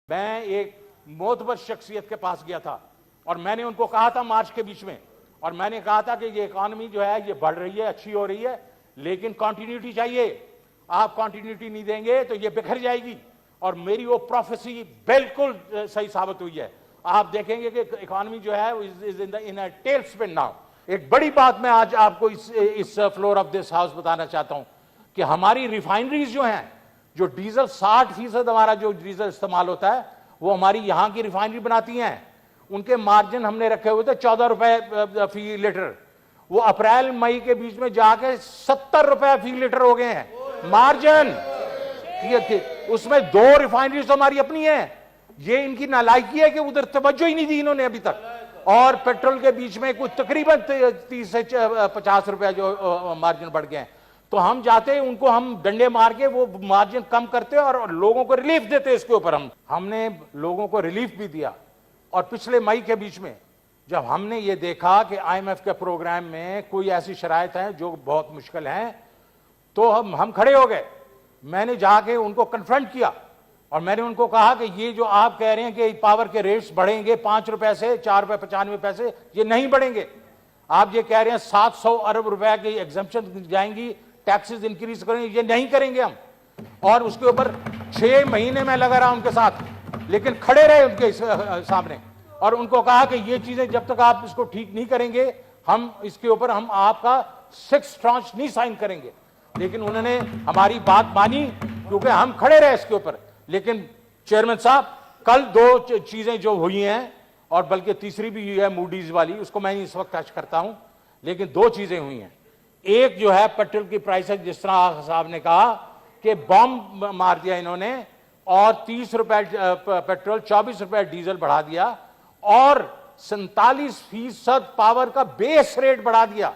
मैं एक मोतबर शख्सियत के पास गया था और मैंने उनको कहा था मार्च के बीच में, और मैंने कहा था कि ये इकॉनमी जो है ये बढ़ रही है, अच्छी हो रही है, लेकिन कंटिन्यूटी चाहिए। आप कंटिन्यूटी नहीं देंगे तो ये बिखर जाएगी। और मेरी वो प्रोफेसी बिल्कुल सही साबित हुई है। आप देखेंगे कि इकॉनमी जो है is in a tell spin now. एक बड़ी बात मैं आज आपको इस फ्लोर ऑफ दिस हाउस बताना चाहता हूं कि हमारी रिफाइनरीज जो हैं, जो डीजल 60% हमारा जो डीजल इस्तेमाल होता है वो हमारी यहां की रिफाइनरी बनाती हैं। उनके मार्जिन हमने रखे हुए थे 14 रुपए फी लीटर, वो अप्रैल मई के बीच में जाके 70 रुपए फी लीटर हो गए हैं मार्जिन। उसमें 2 रिफाइनरीज तो हमारी अपनी है। ये इनकी नालायकी है कि उधर तवज्जो ही नहीं दी इन्होंने अभी तक। और पेट्रोल के बीच में कुछ तकरीबन 30 से 50 रुपए जो मार्जिन बढ़ गए हैं। तो हम जाते हैं उनको, हम डंडे मार के वो मार्जिन कम करते और लोगों को रिलीफ देते। इसके ऊपर हमने लोगों को रिलीफ भी दिया। और पिछले मई के बीच में जब हमने ये देखा कि आईएमएफ के प्रोग्राम में कोई ऐसी शराइत है जो बहुत मुश्किल है, तो हम खड़े हो गए। मैंने जाके उनको कन्फ्रंट किया और मैंने उनको कहा कि ये जो आप कह रहे हैं कि पावर के रेट्स बढ़ेंगे 5 रुपए से 4 रुपए 95 पैसे, ये नहीं बढ़ेंगे। आप ये कह रहे हैं 700 अरब रुपए की एग्जम्पशन जाएंगी, टैक्सेस इंक्रीज करेंगे, ये नहीं करेंगे हम। और उसके ऊपर 6 महीने में लगा रहा उनके साथ, लेकिन खड़े रहे उनके सामने और उनको कहा कि ये चीजें जब तक आप इसको ठीक नहीं करेंगे, हम इसके ऊपर हम आपका 6th ट्रांच नहीं साइन करेंगे। लेकिन उन्होंने हमारी बात मानी क्योंकि हम खड़े रहे इसके ऊपर। लेकिन चेयरमैन साहब, कल 2 चीजें जो हुई हैं, और बल्कि तीसरी भी हुई है मूडीज वाली, उसको मैं इस वक्त टच करता हूं, लेकिन 2 चीजें हुई हैं। एक जो है पेट्रोल की प्राइसेस, जिस तरह साहब ने कहा कि बॉम्ब मार दिया इन्होंने और 30 रुपए पेट्रोल 24 रुपए डीजल बढ़ा दिया और 47% पावर का बेस रेट बढ़ा दिया।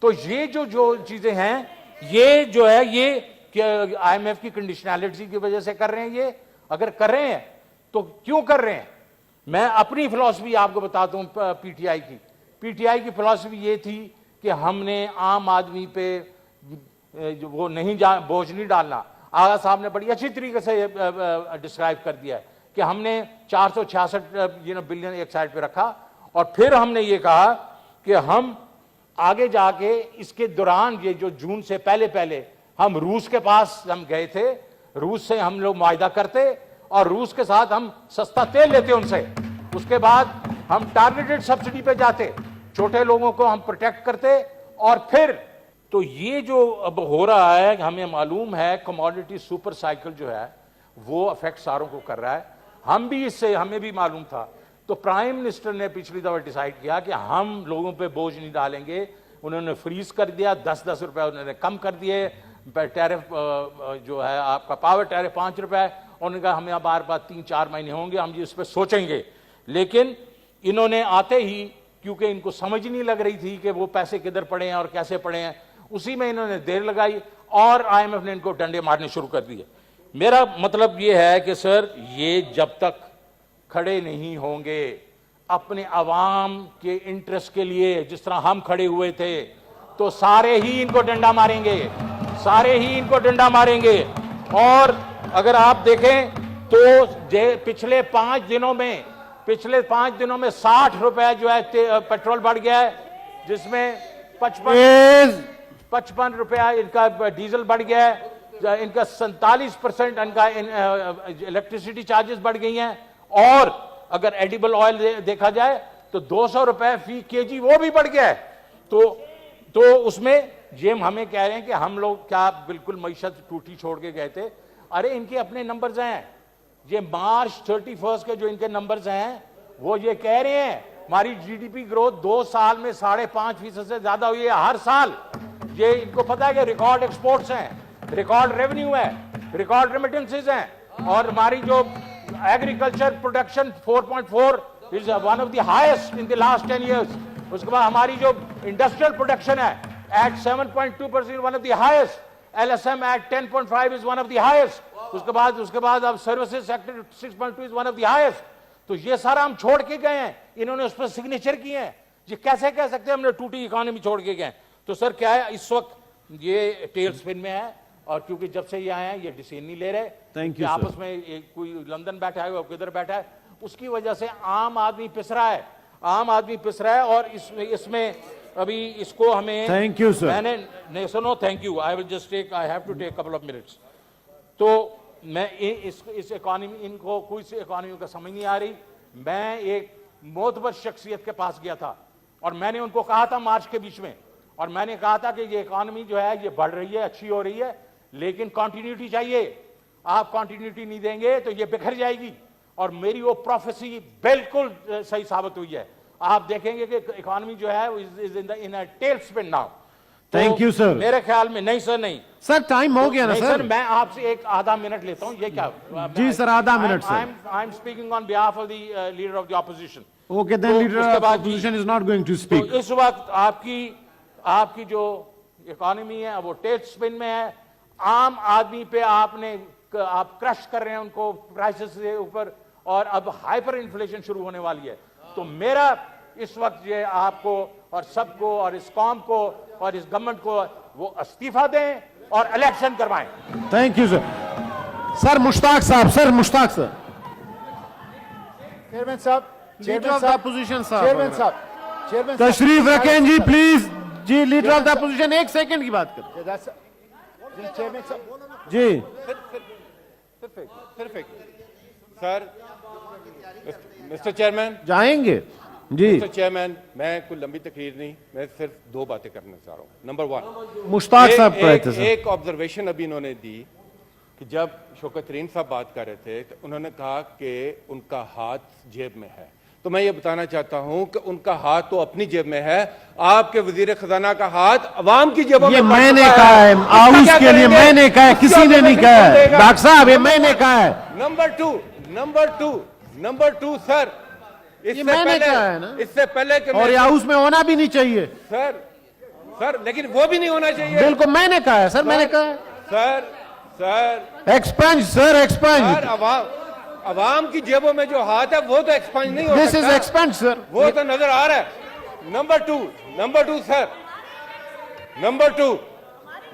तो ये जो चीजें हैं, ये जो है ये आईएमएफ की कंडीशनैलिटी की वजह से कर रहे हैं। ये अगर कर रहे हैं तो क्यों कर रहे हैं? मैं अपनी फिलॉसफी आपको बताता हूं। पीटीआई की फिलॉसफी ये थी कि हमने आम आदमी पे वो नहीं बोझ नहीं डालना। आगा साहब ने बड़ी अच्छी तरीके से डिस्क्राइब कर दिया है कि हमने 466 बिलियन एक साइड पे रखा और फिर हमने ये कहा कि हम आगे जाके इसके दौरान, ये जो जून से पहले हम रूस के पास हम गए थे, रूस से हम लोग मुआहदा करते और रूस के साथ हम सस्ता तेल लेते उनसे। उसके बाद हम टारगेटेड सब्सिडी पे जाते, छोटे लोगों को हम प्रोटेक्ट करते। और फिर तो ये जो अब हो रहा है, हमें मालूम है कमोडिटी सुपर साइकिल जो है वो अफेक्ट सारों को कर रहा है। हम भी इससे, हमें भी मालूम था। तो प्राइम मिनिस्टर ने पिछली दफा डिसाइड किया कि हम लोगों पे बोझ नहीं डालेंगे। उन्होंने फ्रीज कर दिया, 10-10 रुपए उन्होंने कम कर दिए। टैरिफ जो है आपका पावर टैरिफ 5 रुपए, उन्होंने कहा हमें बार 3-4 महीने होंगे, हम इस पर सोचेंगे। लेकिन इन्होंने आते ही, क्योंकि इनको समझ नहीं लग रही थी कि वो पैसे किधर पड़े हैं और कैसे पड़े हैं, उसी में इन्होंने देर लगाई और आईएमएफ ने इनको डंडे मारने शुरू कर दिए। मेरा मतलब ये है कि सर, ये जब तक खड़े नहीं होंगे अपने अवाम के इंटरेस्ट के लिए, जिस तरह हम खड़े हुए थे, तो सारे ही इनको डंडा मारेंगे, सारे ही इनको डंडा मारेंगे। और अगर आप देखें तो पिछले 5 दिनों में 60 रुपए जो है पेट्रोल बढ़ गया है, जिसमें 55 रुपया इनका डीजल बढ़ गया है, इनका 47% इनका इलेक्ट्रिसिटी चार्जेस बढ़ गई हैं। और अगर एडिबल ऑयल देखा जाए तो 200 रुपए फी केजी वो भी बढ़ गया है। तो उसमें ये हमें कह रहे हैं कि हम लोग क्या बिल्कुल मईशत टूटी छोड़ के गए थे। अरे इनके अपने नंबर्स हैं, ये मार्च 31 के जो इनके नंबर्स हैं, वो ये कह रहे हैं हमारी जीडीपी ग्रोथ 2 साल में 5.5% से ज्यादा हुई है हर साल। ये इनको पता है कि रिकॉर्ड एक्सपोर्ट्स हैं, रिकॉर्ड रेवेन्यू है, रिकॉर्ड रेमिटेंसेस हैं, और हमारी जो agriculture production 4.4 is one of the highest in the last 10 years. उसके बाद हमारी जो इंडस्ट्रियल प्रोडक्शन है at 7.2% one of the highest, LSM at 10.5 is one of the highest. उसके बाद अब services sector 6.2 is one of the highest. तो ये सारा हम छोड़ के गए हैं, इन्होंने उस पर सिग्नेचर किए हैं। ये कैसे कह सकते हैं हमने टूटी इकोनॉमी छोड़ के गए? तो सर क्या है, इस वक्त ये टेल स्पिन में है और क्योंकि जब से ये आए हैं ये डिसीजन नहीं ले रहे Thank कि you, आपस sir. में कोई लंदन बैठा है और किधर बैठा है, उसकी वजह से आम आदमी पिस रहा है, आम आदमी पिस रहा है। और इसमें अभी इसको हमें Thank you, sir. मैंने नहीं सुनो, thank you, I will just take, I have to take couple of minutes. तो मैं इस इकोनॉमी, इनको कोई सी इकोनॉमी का समझ नहीं आ रही। मैं एक मोतबर शख्सियत के पास गया था और मैंने उनको कहा था मार्च के बीच में, और मैंने कहा था कि ये इकोनॉमी जो है ये बढ़ रही है, अच्छी हो रही है, लेकिन कंटिन्यूटी चाहिए। आप कंटिन्यूटी नहीं देंगे तो ये बिखर जाएगी। और मेरी वो प्रोफेसी बिल्कुल सही साबित हुई है। आप देखेंगे कि इकोनॉमी जो है is in a tell spin now. Thank you sir. मेरे ख्याल में नहीं सर, नहीं सर टाइम हो गया ना नहीं सर। मैं आपसे एक आधा मिनट लेता हूं, ये क्या? जी सर, आधा minute sir. I am speaking on behalf of the leader of the opposition. Okay, then leader of opposition is not going to speak. तो इस वक्त आपकी जो इकोनॉमी है वो टेल स्पिन में है। आम आदमी पे आप क्रश कर रहे हैं उनको प्राइसेस के ऊपर, और अब हाइपर इन्फ्लेशन शुरू होने वाली है। तो मेरा इस वक्त ये आपको और सबको और इस कौम को और इस गवर्नमेंट को वो इस्तीफा दें और इलेक्शन करवाएं। Thank you sir. Sir Mushtaq साहब, सर मुश्ताक सर। चेयरमैन साहब, लीडर ऑफ द ऑपोजिशन साहब, चेयरमैन तशरीफ रखें जी प्लीज। जी लीडर ऑफ द ऑपोजिशन, एक सेकंड की बात कर। चेयरमैन साहब जी सर, मिस्टर चेयरमैन, जाएंगे जी। मिस्टर चेयरमैन, मैं कोई लंबी तकरीर नहीं, मैं सिर्फ दो बातें करना चाह रहा हूँ। नंबर वन, मुश्ताक साहब कह रहे थे सर। एक ऑब्जर्वेशन अभी इन्होंने दी कि जब शौकत तरीन साहब बात कर रहे थे तो उन्होंने कहा कि उनका हाथ जेब में है। तो मैं ये बताना चाहता हूं कि उनका हाथ तो अपनी जेब में है, आपके वजीर खजाना का हाथ अवाम की जेबों में। ये मैंने कहा है, हाउस के लिए मैंने कहा है, किसी ने नहीं कहा है। डॉक्टर साहब ये मैंने कहा है। नंबर टू सर, ये मैंने कहा है ना, इससे पहले कि और ये हाउस में होना भी नहीं चाहिए सर, लेकिन वो भी नहीं होना चाहिए। बिल्कुल मैंने कहा है सर, मैंने कहा है। Sir expunge sir, expunge. Sir, अवाम की जेबों में जो हाथ है वो तो एक्सपेंज नहीं हो सकता। दिस इज एक्सपेंज सर, वो तो नजर आ रहा है। नंबर टू सर,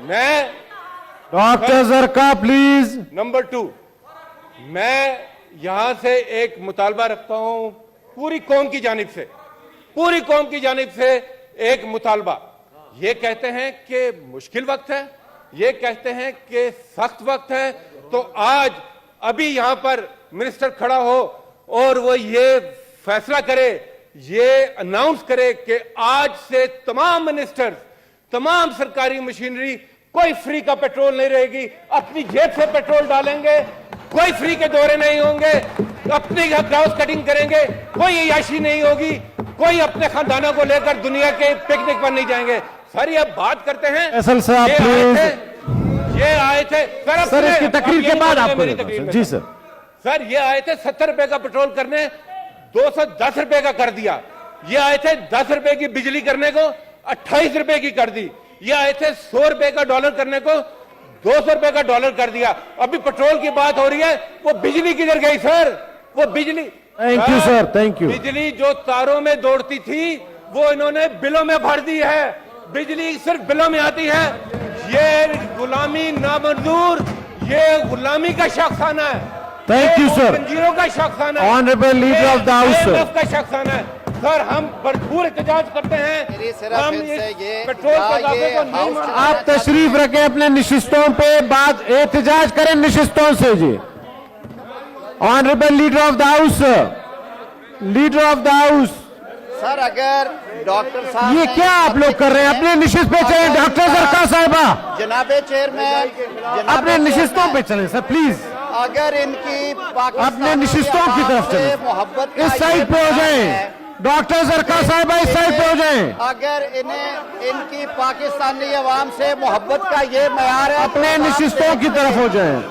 मैं डॉक्टर जरका प्लीज। नंबर टू, मैं यहां से एक मुतालबा रखता हूं पूरी कौम की जानिब से एक मुतालबा। ये कहते हैं कि मुश्किल वक्त है, ये कहते हैं कि सख्त वक्त है, तो आज अभी यहां पर मिनिस्टर खड़ा हो और वो ये फैसला करे, ये अनाउंस करे कि आज से तमाम मिनिस्टर्स, तमाम सरकारी मशीनरी, कोई फ्री का पेट्रोल नहीं रहेगी, अपनी जेब से पेट्रोल डालेंगे, कोई फ्री के दौरे नहीं होंगे, अपनी क्रॉस कटिंग करेंगे, कोई अय्याशी नहीं होगी, कोई अपने खानदानों को लेकर दुनिया के पिकनिक पर नहीं जाएंगे। सर ये बात करते हैं, फैसल साहब ये आए थे सर, इसकी तकरीर के बाद आपको जी सर। सर ये आए थे 70 रुपए का पेट्रोल करने, 210 रुपए का कर दिया। ये आए थे 10 रुपए की बिजली करने को 28 रुपए की कर दी। ये आए थे 100 रुपए का डॉलर करने को 200 रुपए का डॉलर कर दिया। अभी पेट्रोल की बात हो रही है, वो बिजली किधर गई सर? वो बिजली, thank you sir, thank you. बिजली जो तारों में दौड़ती थी वो इन्होंने बिलों में भर दी है। बिजली सिर्फ बिलों में आती है। ये गुलामी नामंजूर, ये गुलामी का शख्साना है। Thank you sir. जंजीरों का शख्साना है। Honourable leader of the house का शख्साना है। सर हम भरपूर एहतजाज करते हैं, हम इस पेट्रोल के दावे को नहीं मानते। आप तशरीफ रखें अपने नशिस्तों पे, बात एहतजाज करें नशिस्तों से जी। Honourable leader of the house, leader of the house. Sir अगर डॉक्टर साहब, ये क्या आप लोग कर रहे हैं? अपने निशिस्त पे चलें डॉक्टर जरका साहिबा, जनाबे चेयरमैन, अपने निशिस्तों पे चलें सर प्लीज। अगर इनकी अपने निशिस्तों की तरफ चलें, मोहब्बत इस साइड पे हो जाएं। डॉक्टर जरका साहिबा इस साइड पे हो जाएं। अगर इनकी पाकिस्तानी अवाम से मोहब्बत का ये मयार है, अपने निशिस्तों की तरफ हो जाएं।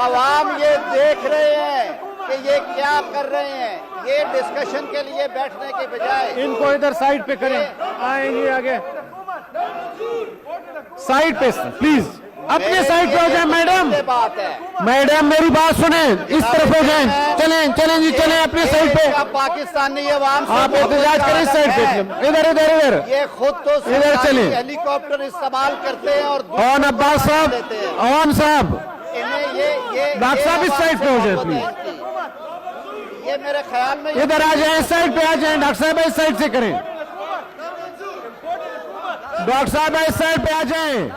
अवाम ये देख रहे हैं कि ये क्या कर रहे हैं। ये डिस्कशन के लिए बैठने के बजाय इनको इधर साइड पे करें, आएंगे आगे साइड पे प्लीज। अपने साइड पे हो जाए मैडम। ये बात है। मैडम मेरी बात सुने, इस तरफ हो जाए। चलें चलें जी, चलें अपने साइड पे। क्या पाकिस्तानी अवाम से आप एहतजाज करें इस साइड पे। इधर इधर इधर ये खुद तो इधर चलें। हेलीकॉप्टर इस्तेमाल करते हैं और ऑन अब्बास साहब, ऑन साहब, इन्हें ये डॉक्टर साहब इस साइड पे हो जाए मोहब्बत है प्लीज। इनकी। ये मेरे ख्याल में इधर आ जाए, इस साइड पे आ जाए। डॉक्टर साहब इस साइड से करें। डॉक्टर साहब इस साइड पे आ जाएं।